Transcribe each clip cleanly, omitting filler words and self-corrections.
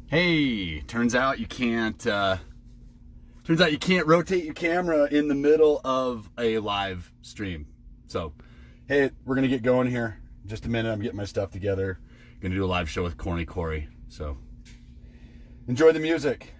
Hey, turns out you can't rotate your camera in the middle of a live stream. So, hey, we're gonna get going here. In just a minute, I'm getting my stuff together. Gonna do a live show with Corny Cory. So, enjoy the music.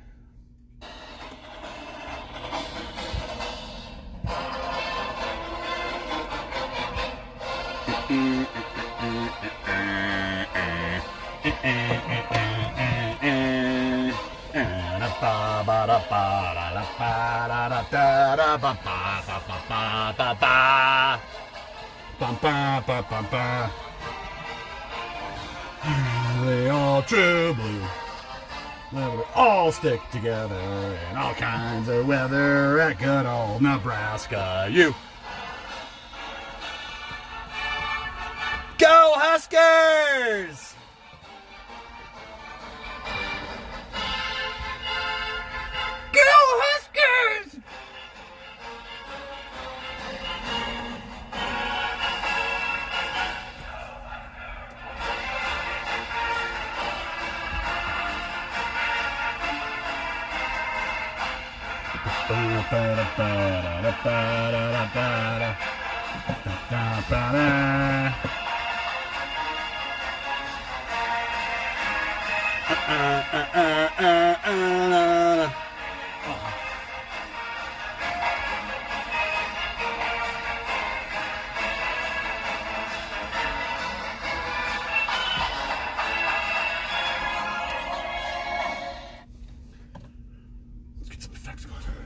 They all true blue. They all stick together in all kinds of weather at good old Nebraska. You go Huskers! Go Huskers!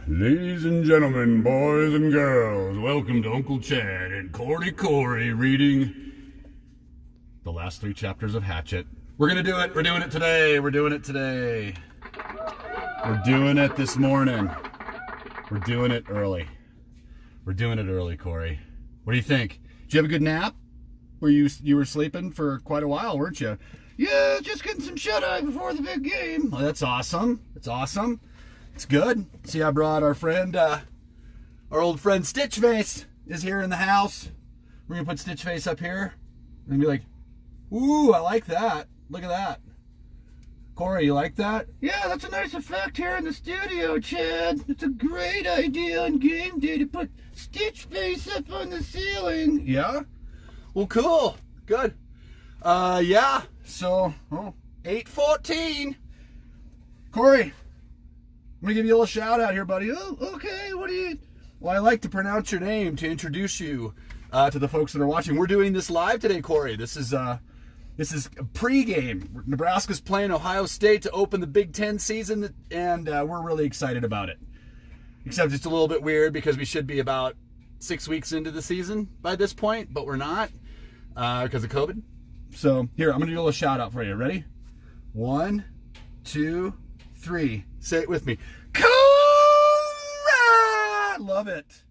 Ladies and gentlemen, boys and girls, welcome to Uncle Chad and Corny Cory reading the last 3 chapters of Hatchet. We're gonna do it. We're doing it today. We're doing it today. We're doing it this morning. We're doing it early. We're doing it early, Cory. What do you think? Did you have a good nap? You were sleeping for quite a while, weren't you? Yeah, just getting some shut-eye before the big game. Well, that's awesome. It's awesome. It's good. See, I brought our friend, our old friend Stitchface is here in the house. We're gonna put Stitchface up here and be like, ooh, I like that. Look at that. Cory, you like that? Yeah, that's a nice effect here in the studio, Chad. It's a great idea on game day to put Stitchface up on the ceiling. Yeah? Well, cool. Good. Yeah. So, 8:14. Cory, I'm gonna give you a little shout out here, buddy. Oh, okay. What do you? Well, I like to pronounce your name to introduce you to the folks that are watching. We're doing this live today, Cory. This is pregame. Nebraska's playing Ohio State to open the Big Ten season, and we're really excited about it. Except it's a little bit weird because we should be about 6 weeks into the season by this point, but we're not because of COVID. So here, I'm gonna do a little shout out for you. Ready? 1, 2, 3. Say it with me. Cool! Love it.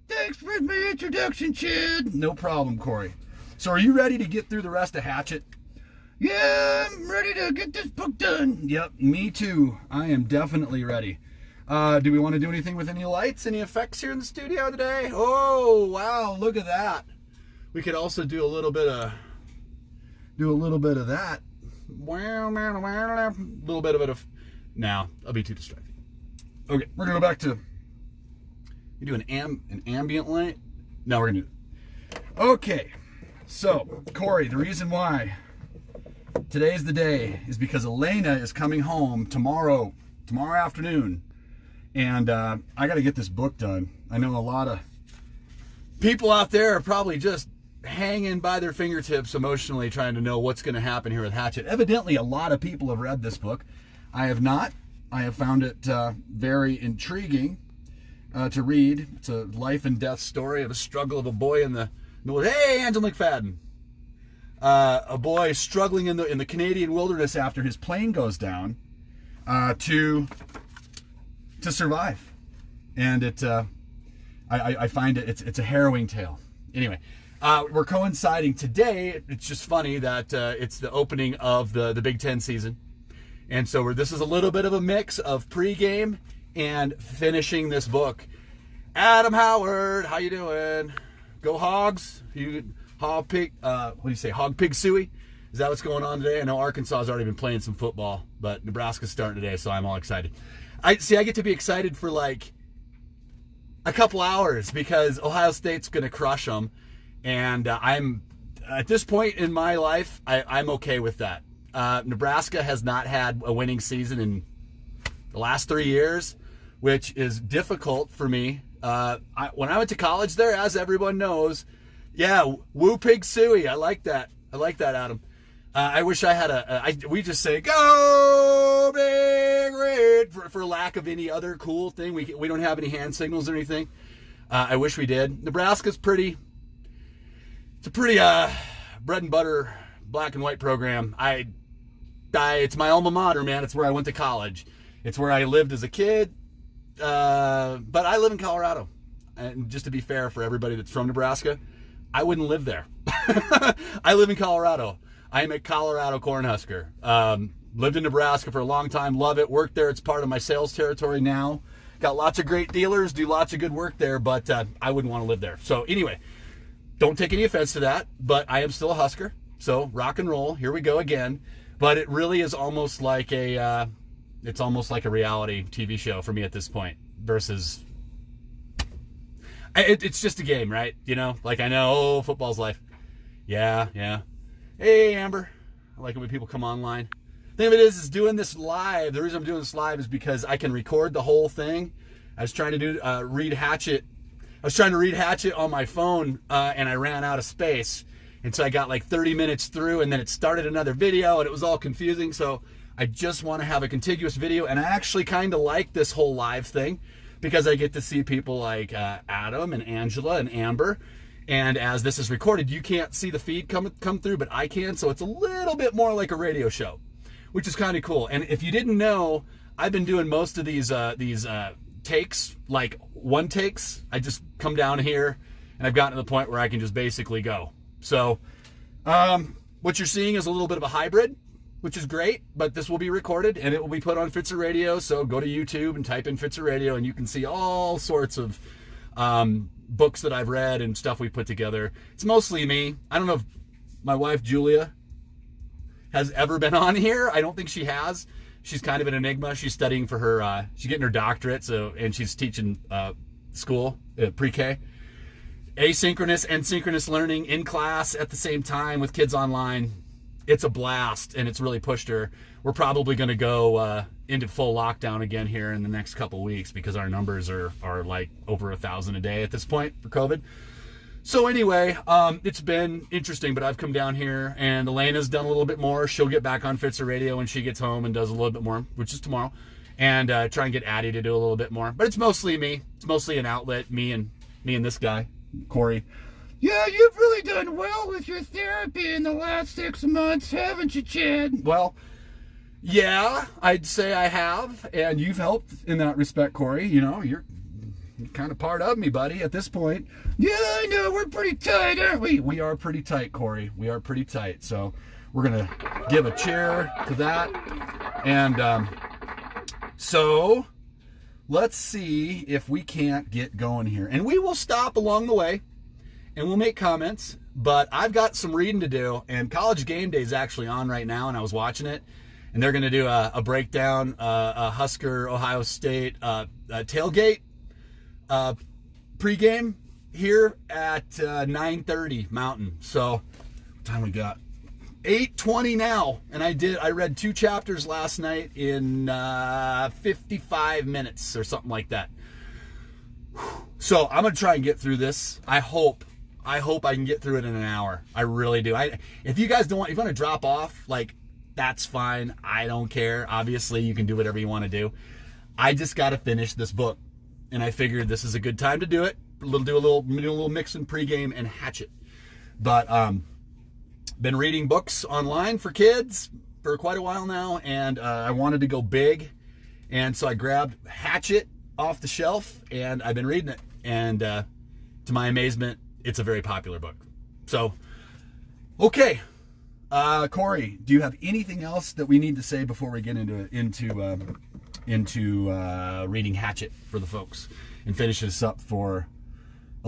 Thanks for the introduction, Chad. No problem, Cory. So are you ready to get through the rest of Hatchet? Yeah, I'm ready to get this book done. Yep, me too. I am definitely ready. Do we want to do anything with any lights, any effects here in the studio today? Oh, wow, look at that. We could also do a little bit of that. A little bit of it. Now, I'll be too distracted. Okay, we're gonna go back to. You do an ambient light? No, we're gonna do it. Okay, so Cory, the reason why today's the day is because Elena is coming home tomorrow afternoon, and I got to get this book done. I know a lot of people out there are probably just hanging by their fingertips emotionally, trying to know what's going to happen here with Hatchet. Evidently, a lot of people have read this book. I have not. I have found it very intriguing to read. It's a life and death story of a struggle of a boy in the hey, Angela McFadden. A boy struggling in the Canadian wilderness after his plane goes down to survive, and I find it's a harrowing tale. Anyway, we're coinciding today. It's just funny that it's the opening of the Big Ten season. And so this is a little bit of a mix of pregame and finishing this book. Adam Howard, how you doing? Go Hogs? Hog Pig Suey? Is that what's going on today? I know Arkansas has already been playing some football, but Nebraska's starting today, so I'm all excited. I get to be excited for like a couple hours because Ohio State's going to crush them, and I'm at this point in my life, I'm okay with that. Nebraska has not had a winning season in the last 3 years, which is difficult for me. When I went to college there, as everyone knows, yeah, woo pig suey. I like that. Adam. I wish I had we just say go big red for lack of any other cool thing. We don't have any hand signals or anything. I wish we did. Nebraska's it's a pretty bread and butter black and white program. It's my alma mater, man. It's where I went to college. It's where I lived as a kid. But I live in Colorado. And just to be fair for everybody that's from Nebraska, I wouldn't live there. I live in Colorado. I am a Colorado Cornhusker. Lived in Nebraska for a long time. Love it. Worked there. It's part of my sales territory now. Got lots of great dealers. Do lots of good work there. But I wouldn't want to live there. So anyway, don't take any offense to that. But I am still a Husker. So rock and roll. Here we go again. But it really is almost like it's almost like a reality TV show for me at this point versus it's just a game, right? You know, like I know, football's life. Yeah. Hey, Amber. I like it when people come online. The thing of it is doing this live. The reason I'm doing this live is because I can record the whole thing. I was trying to read Hatchet. I was trying to read Hatchet on my phone, and I ran out of space. And so I got like 30 minutes through, and then it started another video, and it was all confusing. So I just want to have a contiguous video, and I actually kind of like this whole live thing because I get to see people like Adam and Angela and Amber. And as this is recorded, you can't see the feed come through, but I can. So it's a little bit more like a radio show, which is kind of cool. And if you didn't know, I've been doing most of these takes, like one takes. I just come down here, and I've gotten to the point where I can just basically go. So what you're seeing is a little bit of a hybrid, which is great, but this will be recorded and it will be put on Fitzer Radio. So go to YouTube and type in Fitzer Radio and you can see all sorts of books that I've read and stuff we put together. It's mostly me. I don't know if my wife Julia has ever been on here. I don't think she has. She's kind of an enigma. She's studying for her, she's getting her doctorate, and she's teaching school, pre-K. Asynchronous and synchronous learning in class at the same time with kids online. It's a blast, and it's really pushed her. We're probably going to go into full lockdown again here in the next couple weeks because our numbers are like over 1,000 a day at this point for COVID. So anyway, it's been interesting, but I've come down here, and Elena's done a little bit more. She'll get back on Fitzer Radio when she gets home and does a little bit more, which is tomorrow, and try and get Addie to do a little bit more. But it's mostly me. It's mostly an outlet, me and this guy. Corey. Yeah, you've really done well with your therapy in the last 6 months, haven't you, Chad? Well, yeah, I'd say I have, and you've helped in that respect, Corey. You know, you're kind of part of me, buddy, at this point. Yeah, I know, we're pretty tight, aren't we? We are pretty tight, Corey. We are pretty tight, so we're going to give a cheer to that. And so let's see if we can't get going here. And we will stop along the way, and we'll make comments. But I've got some reading to do, and College Game Day is actually on right now, and I was watching it. And they're going to do a breakdown, a Husker Ohio State tailgate pregame here at 9:30 Mountain. So what time we got? 8:20 now, and I read 2 chapters last night in 55 minutes or something like that. So I'm gonna try and get through this. I hope I can get through it in an hour. I really do. If you guys don't want, if you want to drop off, like, that's fine. I don't care. Obviously, you can do whatever you want to do. I just got to finish this book, and I figured this is a good time to do it. Do a little mix in pregame and Hatchet. But been reading books online for kids for quite a while now, and I wanted to go big, and so I grabbed Hatchet off the shelf, and I've been reading it. And to my amazement, it's a very popular book. So, okay. Corey, do you have anything else that we need to say before we get into reading Hatchet for the folks and finish this up for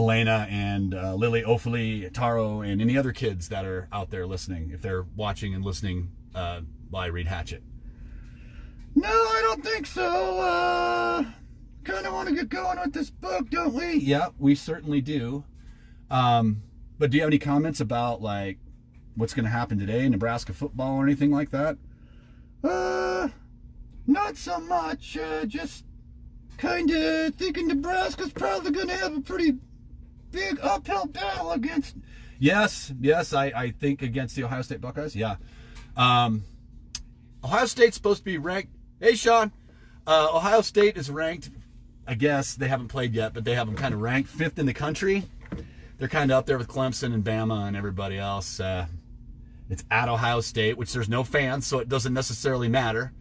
Elena and Lily, Ophelie, Taro, and any other kids that are out there listening, if they're watching and listening while I read Hatchet. No, I don't think so. Kind of want to get going with this book, don't we? Yeah, we certainly do. But do you have any comments about, like, what's going to happen today in Nebraska football or anything like that? Not so much. Just kind of thinking Nebraska's probably going to have a pretty big uphill battle against... Yes, I think against the Ohio State Buckeyes, yeah. Ohio State's supposed to be ranked... Hey, Sean. Ohio State is ranked, I guess, they haven't played yet, but they have them kind of ranked 5th in the country. They're kind of up there with Clemson and Bama and everybody else. It's at Ohio State, which there's no fans, so it doesn't necessarily matter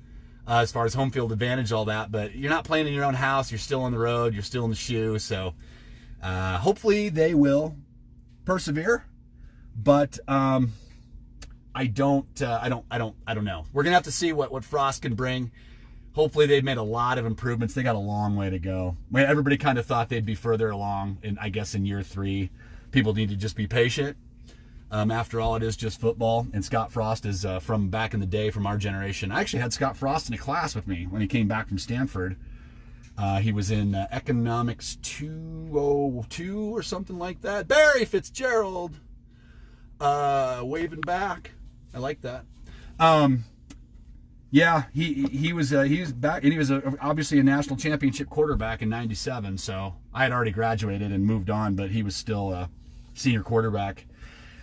as far as home field advantage, all that. But you're not playing in your own house. You're still on the road. You're still in the shoe. So hopefully they will persevere. But I don't know. We're gonna have to see what Frost can bring. Hopefully they've made a lot of improvements. They got a long way to go. Everybody kind of thought they'd be further along, I guess, in year 3. People need to just be patient. After all, it is just football. And Scott Frost is from back in the day, from our generation. I actually had Scott Frost in a class with me when he came back from Stanford. He was in Economics 202 or something like that. Barry Fitzgerald waving back. I like that. Yeah, he was back, and he was obviously a national championship quarterback in '97. So I had already graduated and moved on, but he was still a senior quarterback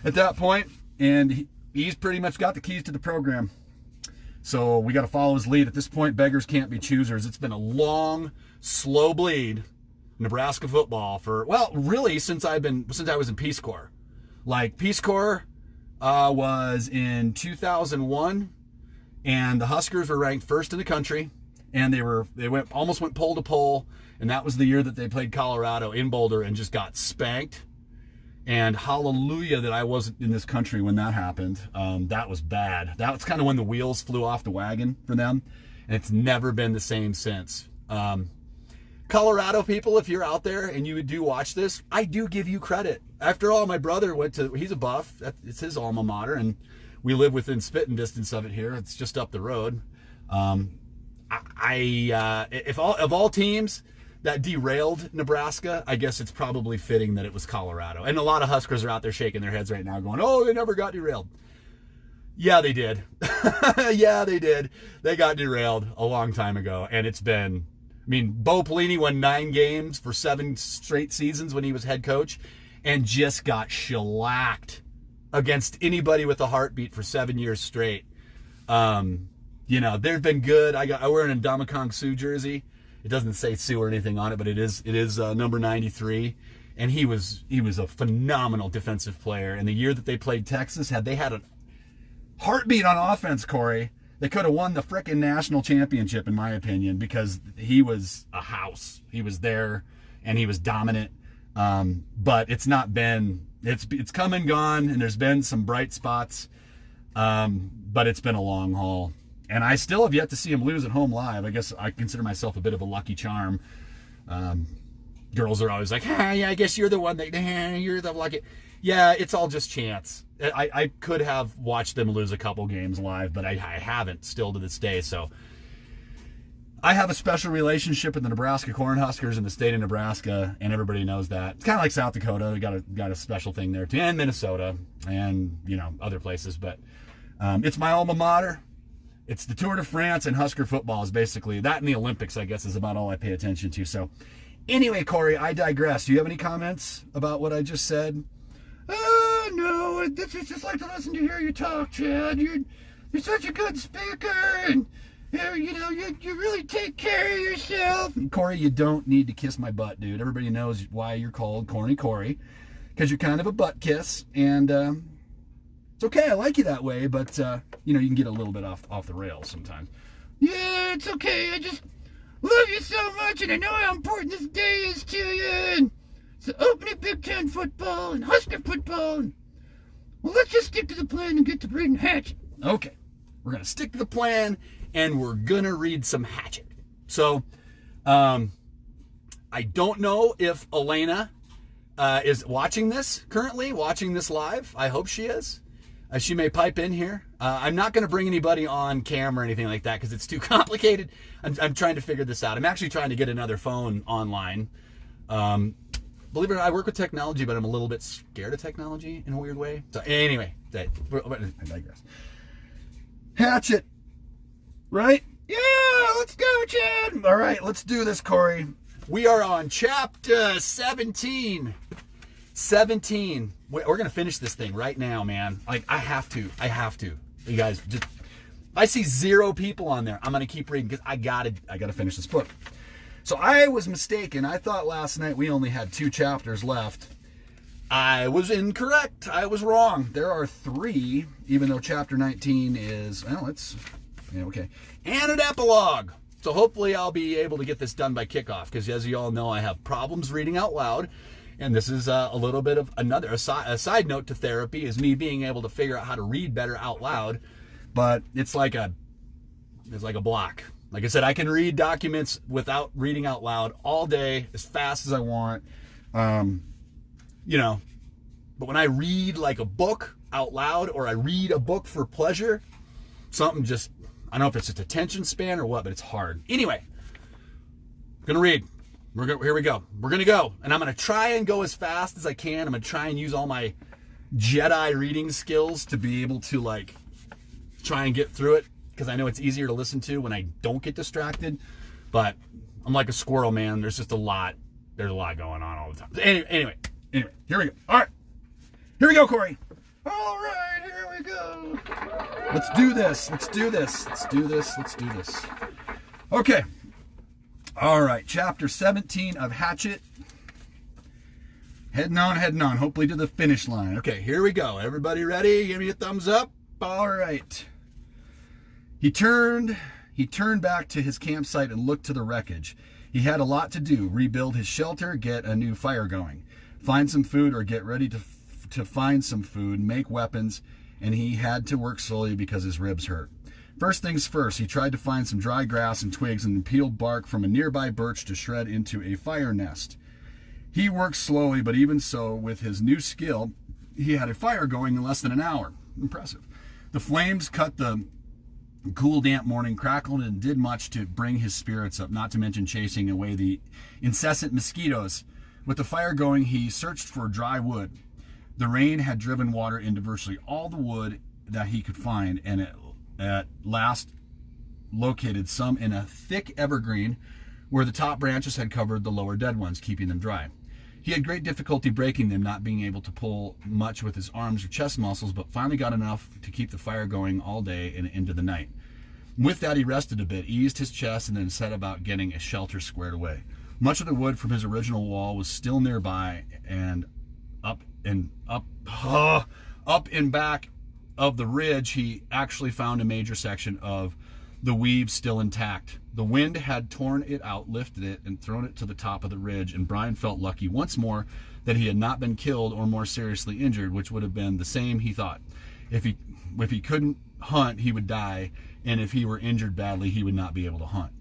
at that point, and he's pretty much got the keys to the program. So we got to follow his lead. At this point, beggars can't be choosers. It's been a long, slow bleed, Nebraska football for, well, really since I was in Peace Corps. Like, Peace Corps was in 2001. And the Huskers were ranked 1st in the country, and they almost went pole to pole, and that was the year that they played Colorado in Boulder and just got spanked. And hallelujah that I wasn't in this country when that happened. That was bad. That was kind of when the wheels flew off the wagon for them, and it's never been the same since. Colorado people, if you're out there and you do watch this, I do give you credit. After all, my brother he's a Buff. It's his alma mater, and we live within spitting distance of it here. It's just up the road. If all teams that derailed Nebraska, I guess it's probably fitting that it was Colorado. And a lot of Huskers are out there shaking their heads right now going, oh, they never got derailed. Yeah, they did. Yeah, they did. They got derailed a long time ago. And it's been, Bo Pelini won 9 games for 7 straight seasons when he was head coach and just got shellacked against anybody with a heartbeat for 7 years straight. They've been good. I wear an Ndamukong Suh jersey. It doesn't say Sue or anything on it, but it is number 93. And he was a phenomenal defensive player. And the year that they played Texas, had they had a heartbeat on offense, Corey, they could have won the frickin' national championship, in my opinion, because he was a house. He was there, and he was dominant. But it's not been... It's come and gone, and there's been some bright spots, but it's been a long haul. And I still have yet to see him lose at home live. I guess I consider myself a bit of a lucky charm. Girls are always like, yeah, I guess you're the one that, you're the lucky. Yeah, it's all just chance. I could have watched them lose a couple games live, but I haven't still to this day. So I have a special relationship with the Nebraska Cornhuskers in the state of Nebraska, and everybody knows that. It's kind of like South Dakota. They got a special thing there too, and Minnesota, and other places. But it's my alma mater. It's the Tour de France, and Husker football is basically that, and the Olympics, I guess, is about all I pay attention to. So anyway, Corey, I digress. Do you have any comments about what I just said? No. This is just like to listen to hear you talk, Chad. You're such a good speaker, and you really take care of yourself. Corey, you don't need to kiss my butt, dude. Everybody knows why you're called Corny Cory, because you're kind of a butt kiss, and it's okay. I like you that way, but you can get a little bit off the rails sometimes. Yeah, it's okay. I just love you so much, and I know how important this day is to you. And it's the opening Big Ten football and Husker football. Well, let's just stick to the plan and get to reading Hatchet. Okay, we're gonna stick to the plan, and we're gonna read some Hatchet. So, I don't know if Elena is watching this currently, watching this live. I hope she is. She may pipe in here. I'm not going to bring anybody on camera or anything like that because it's too complicated. I'm trying to figure this out. I'm actually trying to get another phone online. Believe it or not, I work with technology, but I'm a little bit scared of technology in a weird way. So anyway, I digress. Hatchet, right? Yeah, let's go, Chad. All right, let's do this, Corey. We are on chapter 17. 17. We're going to finish this thing right now, man. Like, I have to. You guys, just, I see 0 people on there. I'm going to keep reading because I got to finish this book. So I was mistaken. I thought last night we only had 2 chapters left. I was incorrect. I was wrong. There are 3, even though chapter 19 is, well, okay. And an epilogue. So hopefully I'll be able to get this done by kickoff because, as you all know, I have problems reading out loud. And this is a little bit of a side note to therapy is me being able to figure out how to read better out loud. But it's like a block. Like I said, I can read documents without reading out loud all day as fast as I want. But when I read like a book out loud or I read a book for pleasure, something just, I don't know if it's just attention span or what, but it's hard. Anyway, I'm going to read. Here we go. We're going to go. And I'm going to try and go as fast as I can. I'm going to try and use all my Jedi reading skills to be able to like try and get through it. Because I know it's easier to listen to when I don't get distracted. But I'm like a squirrel, man. There's just a lot. There's a lot going on all the time. Anyway, here we go. All right. Here we go, Corey. All right, here we go. Let's do this. Okay. All right, chapter 17 of Hatchet. Heading on. Hopefully to the finish line. Okay, here we go. Everybody ready? Give me a thumbs up. All right. He turned back to his campsite and looked to the wreckage. He had a lot to do. Rebuild his shelter, get a new fire going, find some food or get ready to find some food, make weapons, and he had to work slowly because his ribs hurt. First things first, he tried to find some dry grass and twigs and peeled bark from a nearby birch to shred into a fire nest. He worked slowly, but even so, with his new skill, he had a fire going in less than an hour. Impressive. The flames cut the cool, damp morning, crackled, and did much to bring his spirits up, not to mention chasing away the incessant mosquitoes. With the fire going, he searched for dry wood. The rain had driven water into virtually all the wood that he could find, and at last located some in a thick evergreen where the top branches had covered the lower dead ones, keeping them dry. He had great difficulty breaking them, not being able to pull much with his arms or chest muscles, but finally got enough to keep the fire going all day and into the night. With that, he rested a bit, eased his chest, and then set about getting a shelter squared away. Much of the wood from his original wall was still nearby, and up and back of the ridge, he actually found a major section of the weave still intact. The wind had torn it out, lifted it, and thrown it to the top of the ridge, and Brian felt lucky once more that he had not been killed or more seriously injured, which would have been the same, he thought. If he couldn't hunt, he would die, and if he were injured badly, he would not be able to hunt.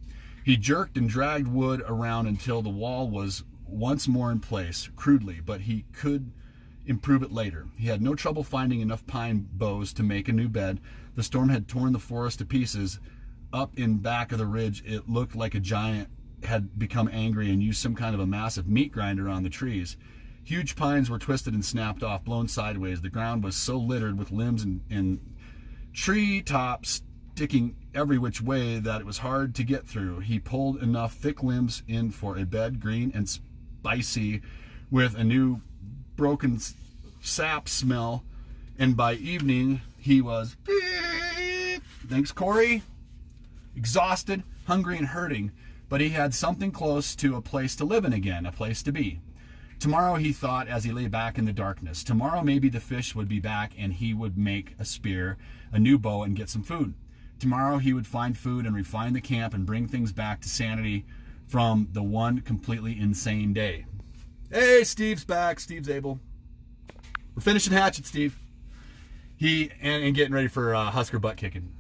He jerked and dragged wood around until the wall was once more in place, crudely, but he could improve it later. He had no trouble finding enough pine boughs to make a new bed. The storm had torn the forest to pieces. Up in back of the ridge, it looked like a giant had become angry and used some kind of a massive meat grinder on the trees. Huge pines were twisted and snapped off, blown sideways. The ground was so littered with limbs and tree tops sticking every which way that it was hard to get through. He pulled enough thick limbs in for a bed, green and spicy, with a new broken sap smell, and by evening he was, thanks Corey, exhausted, hungry, and hurting, but he had something close to a place to live in again, a place to be. Tomorrow, he thought as he lay back in the darkness, tomorrow maybe the fish would be back and he would make a spear, a new bow, and get some food. Tomorrow he would find food and refine the camp and bring things back to sanity from the one completely insane day. Hey, Steve's back. Steve's able. We're finishing Hatchet, Steve. And getting ready for Husker butt kicking.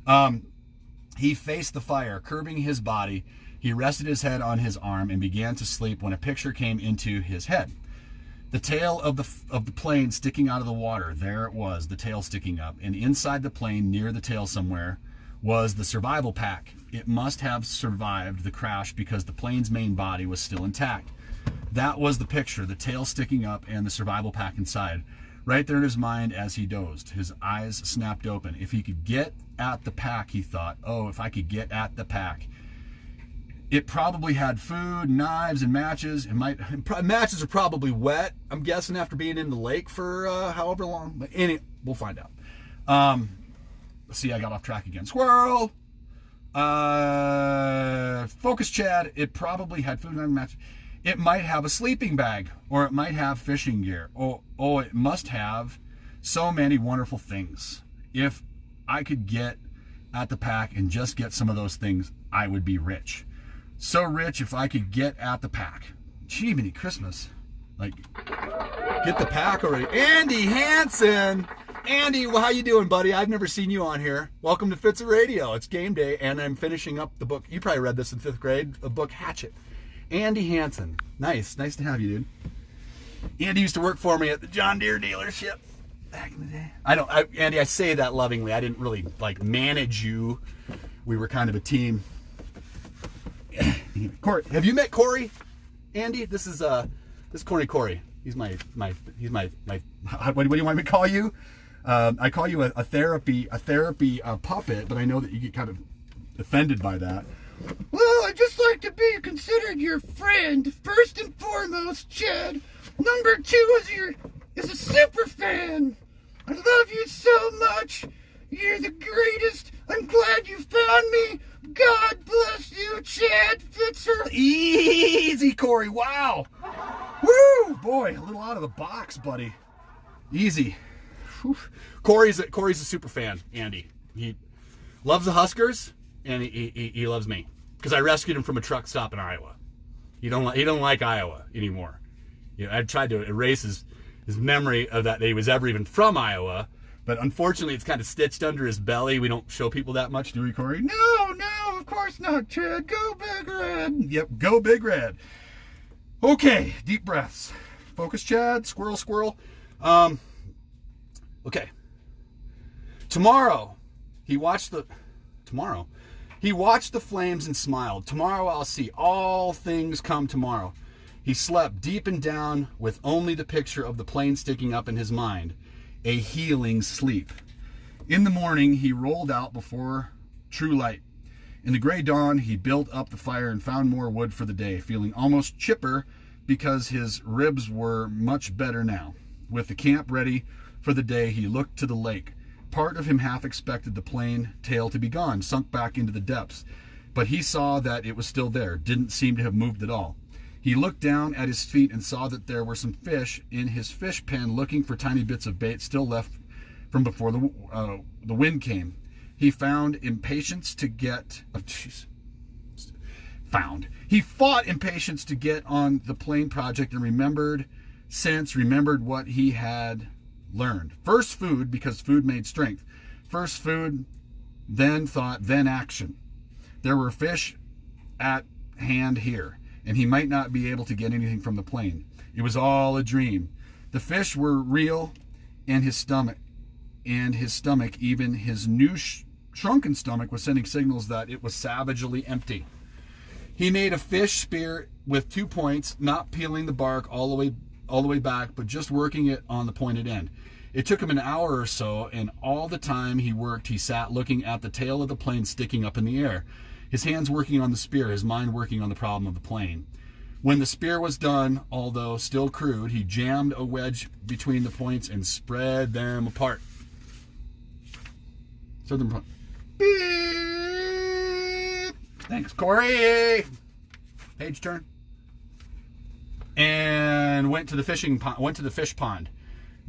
He faced the fire, curving his body. He rested his head on his arm and began to sleep when a picture came into his head. The tail of the plane sticking out of the water. There it was, the tail sticking up. And inside the plane, near the tail somewhere, was the survival pack. It must have survived the crash because the plane's main body was still intact. That was the picture, the tail sticking up and the survival pack inside. Right there in his mind as he dozed. His eyes snapped open. If he could get at the pack, he thought, oh, if I could get at the pack. It probably had food, knives, and matches. Matches are probably wet, I'm guessing, after being in the lake for however long. But we'll find out. See, I got off track again. Squirrel! Focus, Chad. It probably had food, knives, and matches. It might have a sleeping bag, or it might have fishing gear. Oh, it must have so many wonderful things. If I could get at the pack and just get some of those things, I would be rich. So rich if I could get at the pack. Gee, mini Christmas. Like, get the pack already. Andy Hansen! Andy, well, how you doing, buddy? I've never seen you on here. Welcome to Fitz Radio. It's game day, and I'm finishing up the book. You probably read this in 5th grade, the book Hatchet. Andy Hansen. Nice to have you, dude. Andy used to work for me at the John Deere dealership back in the day. Andy, I say that lovingly. I didn't really, manage you. We were kind of a team. Corey, have you met Corey? Andy, this is Corny Cory. He's my what do you want me to call you? I call you a therapy puppet, but I know that you get kind of offended by that. Well, I'd just like to be considered your friend, first and foremost, Chad. Number 2 is a super fan. I love you so much. You're the greatest. I'm glad you found me. God bless you, Chad Fitzer. Easy, Corey. Wow. Woo! Boy, a little out of the box, buddy. Easy. Whew. Corey's a super fan, Andy. He loves the Huskers, and he loves me. Because I rescued him from a truck stop in Iowa. He don't like Iowa anymore. I tried to erase his memory of that he was ever even from Iowa. But unfortunately, it's kind of stitched under his belly. We don't show people that much, do we, Corey? No, of course not, Chad. Go Big Red. Yep, go Big Red. Okay, deep breaths. Focus, Chad. Squirrel. Okay. Tomorrow, he watched the flames and smiled. Tomorrow I'll see. All things come tomorrow. He slept deep and down with only the picture of the plane sticking up in his mind. A healing sleep. In the morning, he rolled out before true light. In the gray dawn, he built up the fire and found more wood for the day, feeling almost chipper because his ribs were much better now. With the camp ready for the day, he looked to the lake. Part of him half expected the plane tail to be gone, sunk back into the depths, but he saw that it was still there, didn't seem to have moved at all. He looked down at his feet and saw that there were some fish in his fish pen looking for tiny bits of bait still left from before the wind came. He found impatience to get... He fought impatience to get on the plane project and remembered what he had learned. First food, because food made strength. First food, then thought, then action. There were fish at hand here, and he might not be able to get anything from the plane. It was all a dream. The fish were real, and his stomach, even his new shrunken stomach, was sending signals that it was savagely empty. He made a fish spear with 2 points, not peeling the bark all the way back, but just working it on the pointed end. It took him an hour or so, and all the time he worked, he sat looking at the tail of the plane sticking up in the air. His hands working on the spear, his mind working on the problem of the plane. When the spear was done, although still crude, he jammed a wedge between the points and spread them apart. Thanks, Corey. Page turn. And went to the fish pond.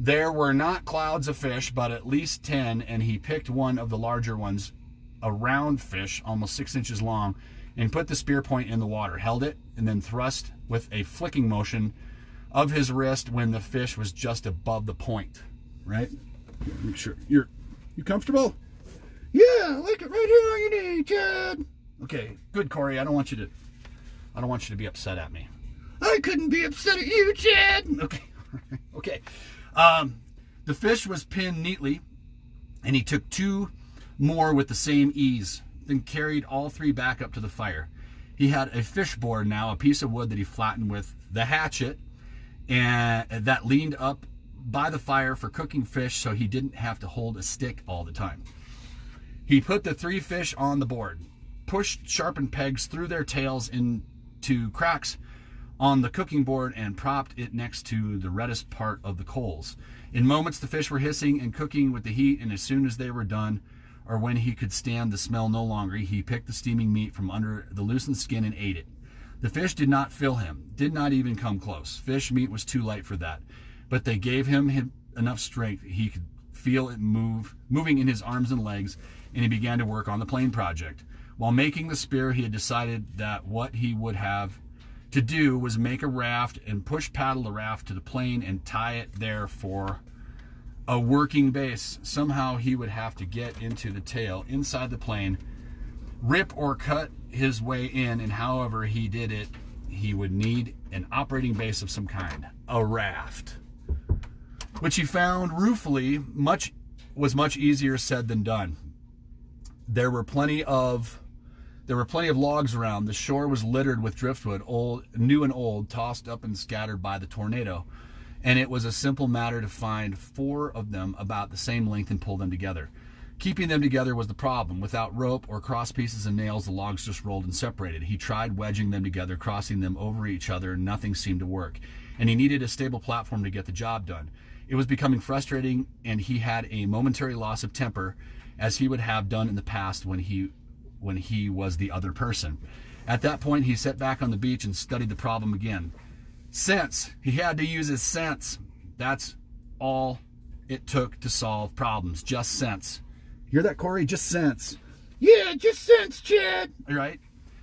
There were not clouds of fish, but at least 10, and he picked one of the larger ones, a round fish, almost 6 inches long, and put the spear point in the water, held it, and then thrust with a flicking motion of his wrist when the fish was just above the point. Right? Make sure you comfortable? Yeah, I like it right here on your knee, Chad. Okay, good, Corey. I don't want you to be upset at me. I couldn't be upset at you, Chad. Okay. Okay. The fish was pinned neatly, and he took 2 more with the same ease, then carried all 3 back up to the fire. He had a fish board now, a piece of wood that he flattened with the hatchet, and that leaned up by the fire for cooking fish so he didn't have to hold a stick all the time. He put the 3 fish on the board, pushed sharpened pegs through their tails into cracks on the cooking board, and propped it next to the reddest part of the coals. In moments, the fish were hissing and cooking with the heat, and as soon as they were done, or when he could stand the smell no longer, he picked the steaming meat from under the loosened skin and ate it. The fish did not fill him, did not even come close. Fish meat was too light for that, but they gave him enough strength he could feel it moving in his arms and legs, and he began to work on the plane project. While making the spear, he had decided that what he would have to do was make a raft and push paddle the raft to the plane and tie it there for a working base. Somehow he would have to get into the tail inside the plane, rip or cut his way in, and however he did it, he would need an operating base of some kind, a raft, which he found ruefully was much easier said than done. There were plenty of logs around. The shore was littered with driftwood, new and old, tossed up and scattered by the tornado. And it was a simple matter to find 4 of them about the same length and pull them together. Keeping them together was the problem. Without rope or cross pieces and nails, the logs just rolled and separated. He tried wedging them together, crossing them over each other, and nothing seemed to work. And he needed a stable platform to get the job done. It was becoming frustrating, and he had a momentary loss of temper, as he would have done in the past when he was the other person. At that point, he sat back on the beach and studied the problem again. Sense. He had to use his sense. That's all it took to solve problems. Just sense. Hear that, Corey? Just sense. Yeah, just sense, Chad. All right.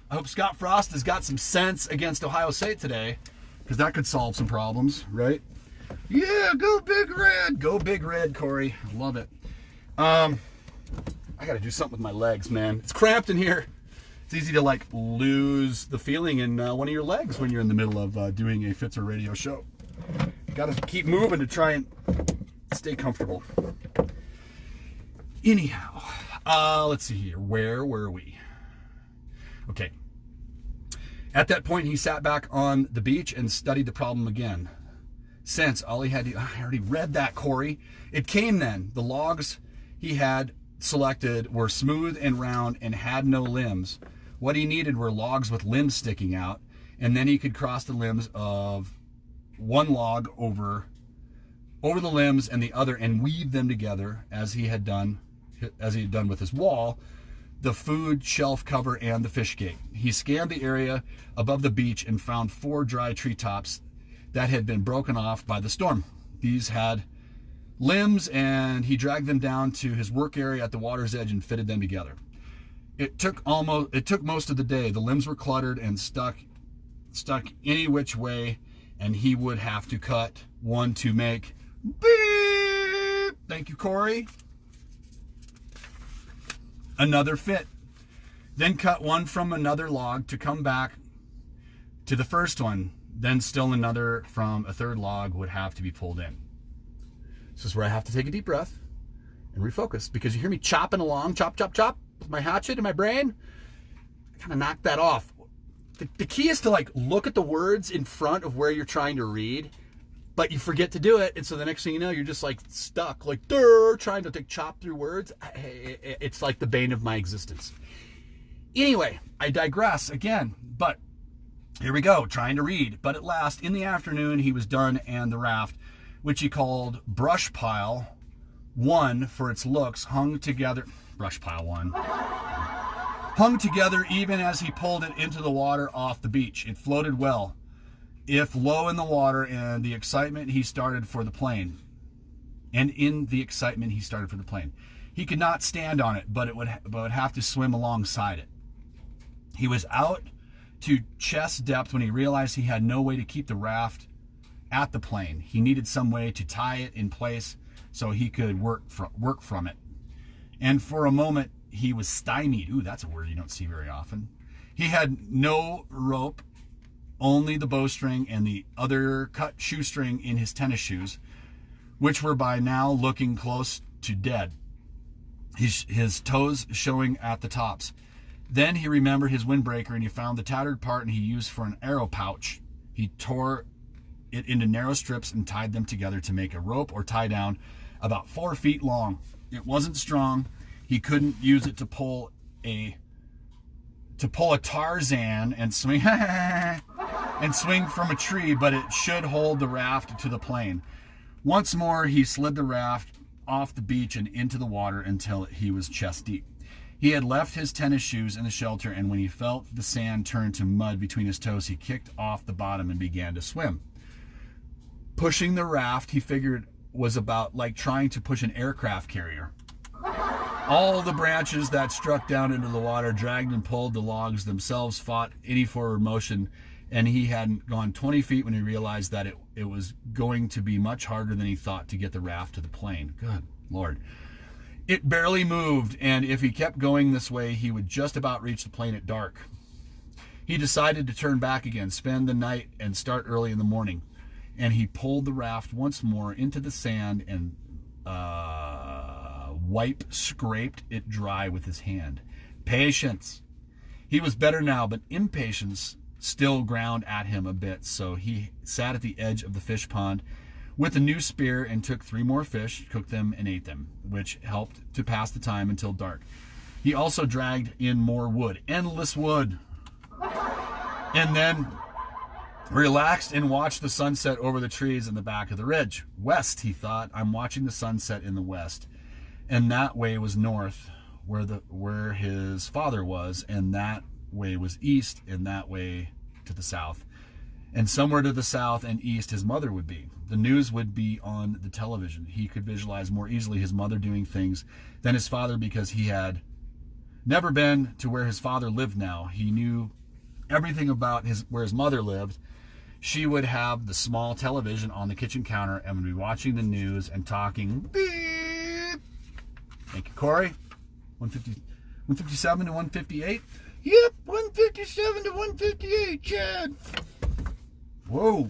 I hope Scott Frost has got some sense against Ohio State today, because that could solve some problems, right? Yeah, go Big Red. Go Big Red, Corey. Love it. I got to do something with my legs, man. It's cramped in here. It's easy to like lose the feeling in one of your legs when you're in the middle of doing a Fitzer radio show. Got to keep moving to try and stay comfortable. Anyhow, let's see here. Where were we? Okay. At that point, he sat back on the beach and studied the problem again. Since all he had to, I already read that, Corey. It came then. The logs he had selected were smooth and round and had no limbs. What he needed were logs with limbs sticking out, and then he could cross the limbs of one log over the limbs and the other and weave them together as he had done with his wall, the food shelf cover, and the fish gate. He scanned the area above the beach and found 4 dry treetops that had been broken off by the storm. These had limbs, and he dragged them down to his work area at the water's edge and fitted them together. It took most of the day. The limbs were cluttered and stuck any which way, and he would have to cut one to make beep. Thank you, Corey. Another fit. Then cut one from another log to come back to the first one. Then still another from a third log would have to be pulled in. This is where I have to take a deep breath and refocus, because you hear me chopping along, chop, chop, chop, with my hatchet in my brain. I kind of knocked that off. The key is to like look at the words in front of where you're trying to read, but you forget to do it, and so the next thing you know, you're just like stuck, like trying to chop through words. It's like the bane of my existence. Anyway, I digress again, but here we go, trying to read. But at last, in the afternoon, he was done, and the raft, which he called Brush Pile 1 for its looks, hung together. Brush Pile 1. Hung together even as he pulled it into the water off the beach. It floated well, if low in the water, and the excitement he started for the plane. He could not stand on it, but would have to swim alongside it. He was out to chest depth when he realized he had no way to keep the raft at the plane. He needed some way to tie it in place so he could work from it. And for a moment, he was stymied. Ooh, that's a word you don't see very often. He had no rope only the bowstring and the other cut shoestring in his tennis shoes, which were by now looking close to dead, his toes showing at the tops. Then he remembered his windbreaker, and he found the tattered part and he used for an arrow pouch. He tore it into narrow strips and tied them together to make a rope or tie down about 4 feet long. It wasn't strong. He couldn't use it to pull a Tarzan and swing and swing from a tree, but it should hold the raft to the plane. Once more, he slid the raft off the beach and into the water until he was chest deep. He had left his tennis shoes in the shelter, and when he felt the sand turn to mud between his toes, he kicked off the bottom and began to swim. Pushing the raft, he figured, was about like trying to push an aircraft carrier. All the branches that struck down into the water dragged and pulled. The logs themselves fought any forward motion, and he hadn't gone 20 feet when he realized that it was going to be much harder than he thought to get the raft to the plane. Good Lord. It barely moved, and if he kept going this way, he would just about reach the plane at dark. He decided to turn back again, spend the night, and start early in the morning. And he pulled the raft once more into the sand and scraped it dry with his hand. Patience. He was better now, but impatience still ground at him a bit, so he sat at the edge of the fish pond with a new spear and took 3 more fish, cooked them, and ate them, which helped to pass the time until dark. He also dragged in more wood, endless wood, and then relaxed and watched the sunset over the trees in the back of the ridge. West, he thought. I'm watching the sunset in the west. And that way was north, where his father was, and that way was east, and that way to the south. And somewhere to the south and east his mother would be. The news would be on the television. He could visualize more easily his mother doing things than his father because he had never been to where his father lived now. He knew everything about where his mother lived. She would have the small television on the kitchen counter and would be watching the news and talking. Beep. Thank you, Corey. 157 to 158. Yep, 157 to 158, Chad. Whoa.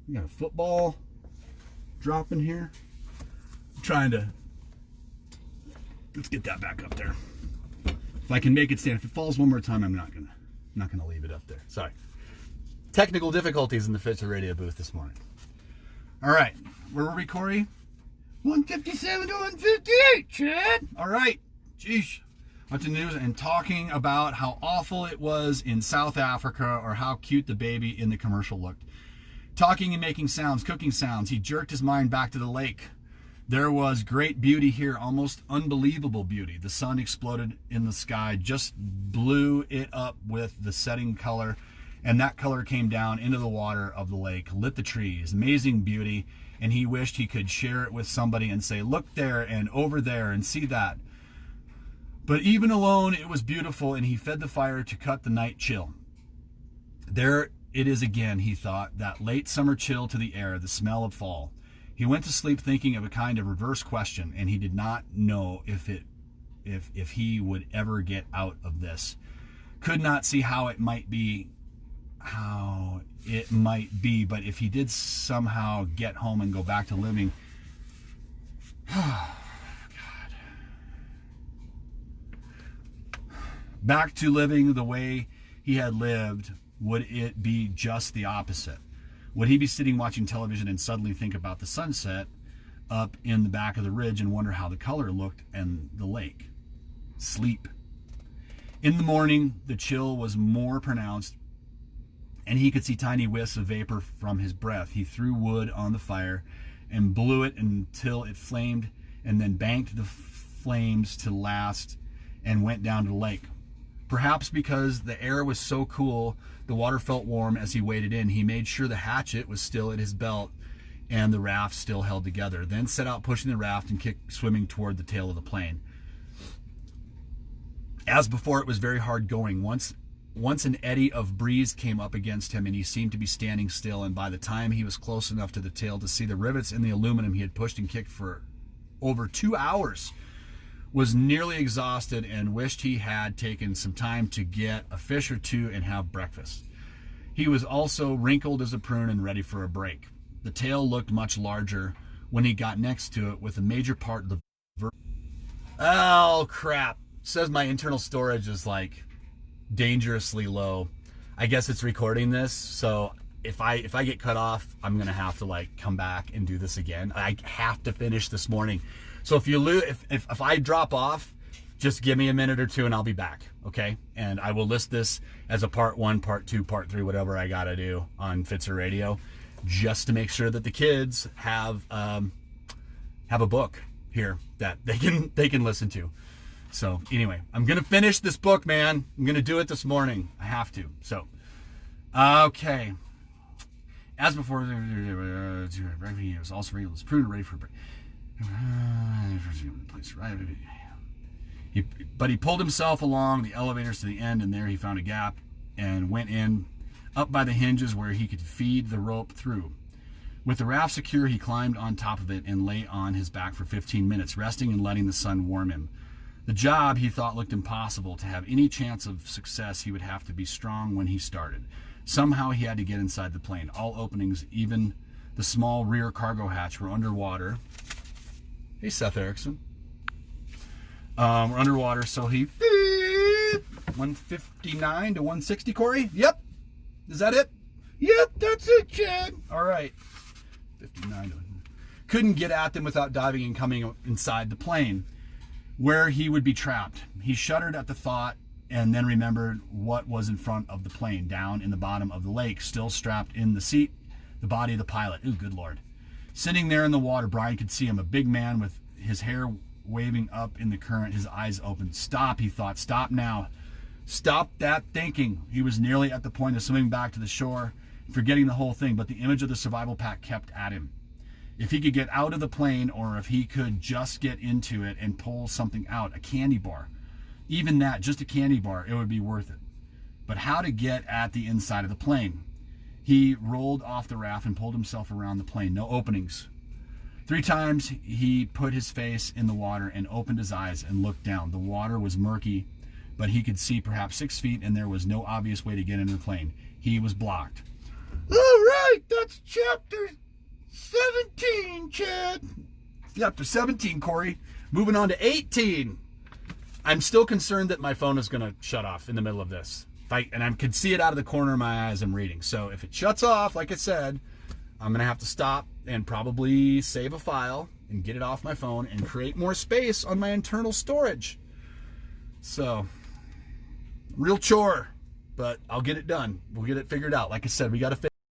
We got a football dropping here. Let's get that back up there. If I can make it stand. If it falls one more time, I'm not gonna leave it up there. Sorry. Technical difficulties in the Fitz Radio booth this morning. All right, where were we, Corey? 157 to 158, Chad. All right, geesh. Went to the news and talking about how awful it was in South Africa or how cute the baby in the commercial looked. Talking and making sounds, cooking sounds. He jerked his mind back to the lake. There was great beauty here, almost unbelievable beauty. The sun exploded in the sky, just blew it up with the setting color, and that color came down into the water of the lake, lit the trees, amazing beauty, and he wished he could share it with somebody and say, look there and over there and see that. But even alone, it was beautiful, and he fed the fire to cut the night chill. There it is again, he thought, that late summer chill to the air, the smell of fall. He went to sleep thinking of a kind of reverse question, and he did not know if he would ever get out of this. Could not see how it might be, but if he did somehow get home and go back to living, back to living the way he had lived, would it be just the opposite? Would he be sitting watching television and suddenly think about the sunset up in the back of the ridge and wonder how the color looked and the lake? Sleep. In the morning, the chill was more pronounced, and he could see tiny wisps of vapor from his breath. He threw wood on the fire and blew it until it flamed, and then banked the flames to last and went down to the lake. Perhaps because the air was so cool, the water felt warm as he waded in. He made sure the hatchet was still at his belt and the raft still held together, then set out pushing the raft and swimming toward the tail of the plane. As before, it was very hard going. Once an eddy of breeze came up against him, and he seemed to be standing still, and by the time he was close enough to the tail to see the rivets in the aluminum he had pushed and kicked for over 2 hours, was nearly exhausted and wished he had taken some time to get a fish or two and have breakfast. He was also wrinkled as a prune and ready for a break. The tail looked much larger when he got next to it, with a major part of the... Oh, crap. It says my internal storage is like dangerously low. I guess it's recording this, so if I get cut off, I'm gonna have to like come back and do this again. I have to finish this morning. So if I drop off, just give me a minute or two and I'll be back, okay? And I will list this as a part 1, part 2, part 3, whatever I gotta do on Fitzer Radio, just to make sure that the kids have a book here that they can listen to. So anyway, I'm gonna finish this book, man. I'm gonna do it this morning. I have to. So, okay. As before, he was also prudent, ready for a break. But he pulled himself along the elevators to the end, and there he found a gap and went in up by the hinges where he could feed the rope through. With the raft secure, he climbed on top of it and lay on his back for 15 minutes, resting and letting the sun warm him. The job, he thought, looked impossible. To have any chance of success, he would have to be strong when he started. Somehow he had to get inside the plane. All openings, even the small rear cargo hatch, were underwater. Hey, Seth Erickson. Were underwater, so he... 159 to 160, Corey? Yep. Is that it? Yep, that's it, Chad. All right. 59 to... Couldn't get at them without diving and coming inside the plane, where he would be trapped. He shuddered at the thought and then remembered what was in front of the plane, down in the bottom of the lake, still strapped in the seat, the body of the pilot. Ooh, good Lord. Sitting there in the water, Brian could see him, a big man with his hair waving up in the current, his eyes open. Stop, he thought. Stop now. Stop that thinking. He was nearly at the point of swimming back to the shore, forgetting the whole thing, but the image of the survival pack kept at him. If he could get out of the plane, or if he could just get into it and pull something out, a candy bar. Even that, just a candy bar, it would be worth it. But how to get at the inside of the plane? He rolled off the raft and pulled himself around the plane. No openings. 3 times he put his face in the water and opened his eyes and looked down. The water was murky, but he could see perhaps 6 feet, and there was no obvious way to get into the plane. He was blocked. All right, that's chapter 17, Chad. Chapter 17, Corey. Moving on to 18. I'm still concerned that my phone is going to shut off in the middle of this. And I can see it out of the corner of my eye as I'm reading. So if it shuts off, like I said, I'm going to have to stop and probably save a file and get it off my phone and create more space on my internal storage. So, real chore, but I'll get it done. We'll get it figured out. Like I said, we got to